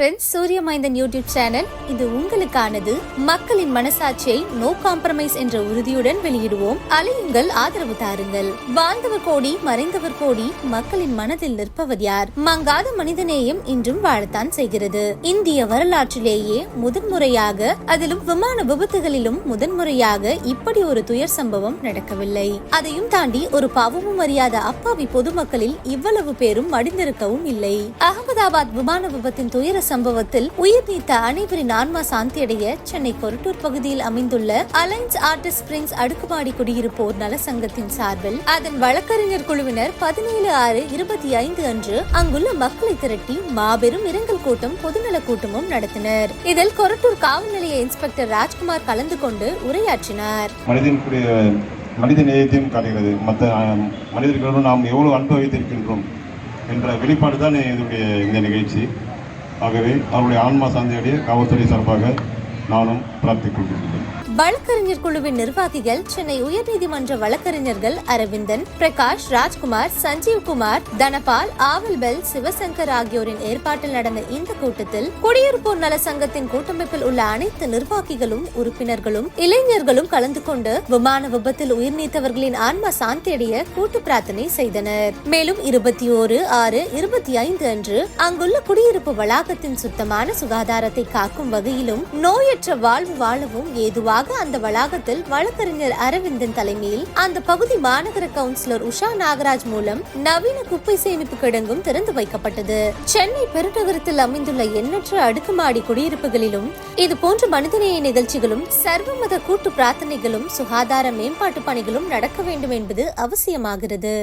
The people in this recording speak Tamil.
ஃப்ரெண்ட்ஸ், சூரிய மைந்தன் யூடியூப் சேனல் இது உங்களுக்கானது. மக்களின் மனசாட்சியை நோ காம்ப்ரமைஸ் என்ற உறுதியுடன் வெளியிடுவோம். அலையுங்கள், ஆதரவு தாருங்கள். வாழ்ந்தவர் கோடி, மறைந்தவர் கோடி, மக்களின் மனதில் நிற்பவர் யார்? மங்காத மனிதநேயம் இன்றும் வாழத்தான் செய்கிறது. இந்திய வரலாற்றிலேயே முதன்முறையாக, அதிலும் விமான விபத்துகளிலும் முதன்முறையாக இப்படி ஒரு துயர் சம்பவம் நடக்கவில்லை. அதையும் தாண்டி ஒரு பாவமும் அறியாத அப்பாவி பொதுமக்களில் இவ்வளவு பேரும் மடிந்திருக்கவும் இல்லை. அகமதாபாத் விமான விபத்தின் துயர சம்பவத்தில் உயிர் நீத்த அனைவரின் ஆன்மா சாந்தியடைய சென்னை கொரட்டூர் பகுதியில் அமைந்துள்ள அலைன்ஸ் ஆர்டிஸ்ட் ஸ்பிரிங்ஸ் அடுக்குமாடி குடியிருப்போர் நல சங்கத்தின் சார்பில் அதன் வழக்கறிஞர் குழுவினர் 17/6/25 அன்று அங்குள்ள மக்களை திரட்டி மாபெரும் இரங்கல் கூட்டம், பொதுநல கூட்டமும் நடத்தினர். இதில் கொரட்டூர் காவல் நிலைய இன்ஸ்பெக்டர் ராஜ்குமார் கலந்து கொண்டு உரையாற்றினார். மனித நேயத்தையும் காட்டுகிறது. மற்ற மனிதர்களுடன் நாம் எவ்வளவு அன்பு வைத்திருக்கின்றோம் என்ற வெளிப்பாடு தான் இந்த நிகழ்ச்சி. ஆகவே அவருடைய ஆன்மா சாந்தியடைய காவல்துறை சார்பாக நானும் பிரார்த்திக் கொண்டிருக்கிறேன். வழக்கறிஞர் குழுவின் நிர்வாகிகள் சென்னை உயர்நீதிமன்ற வழக்கறிஞர்கள் அரவிந்தன், பிரகாஷ், ராஜ்குமார், சஞ்சீவ்குமார், தனபால், ஆவல்பெல், சிவசங்கர் ஆகியோரின் ஏற்பாட்டில் நடந்த இந்த கூட்டத்தில் குடியிருப்போர் நல சங்கத்தின் கூட்டமைப்பில் உள்ள அனைத்து நிர்வாகிகளும், உறுப்பினர்களும், இளைஞர்களும் கலந்து கொண்டு விமான விபத்தில் உயிர் நீத்தவர்களின் ஆன்மா சாந்தியடைய கூட்டு பிரார்த்தனை செய்தனர். மேலும் 21/6/25 அன்று அங்குள்ள குடியிருப்பு வளாகத்தின் சுத்தமான சுகாதாரத்தை காக்கும் வகையிலும் நோயற்ற வாழ்வு வாழவும் ஏதுவாக அந்த வளாகத்தில் வழக்கறிஞர் அரவிந்தன் தலைமையில் அந்த பகுதி மாநகர கவுன்சிலர் உஷா நாகராஜ் மூலம் நவீன குப்பை சேமிப்பு கிடங்கும் திறந்து வைக்கப்பட்டது. சென்னை பெருநகரத்தில் அமைந்துள்ள எண்ணற்ற அடுக்குமாடி குடியிருப்புகளிலும் இதுபோன்ற மனிதநேய நிகழ்ச்சிகளும், சர்வமத கூட்டு பிரார்த்தனைகளும், சுகாதார மேம்பாட்டு பணிகளும் நடக்க வேண்டும் என்பது அவசியமாகிறது.